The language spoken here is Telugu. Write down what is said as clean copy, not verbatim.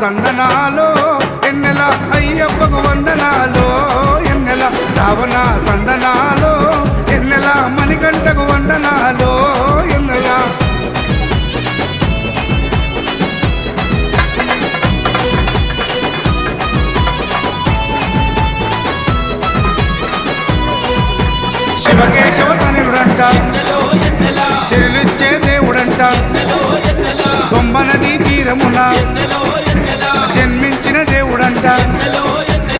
సందనాలో ఎన్నెల అయ్యప్పకు వందనాలో ఎన్నెల రావణ సందనాలో ఎన్నెల మణికంఠకు వందనాలో ఎన్నెల శివకేశవ తనుడంట శిరులిచ్చే దేవుడంట బొమ్మ నదీ తీరమున జన్మించిన దేవుడంట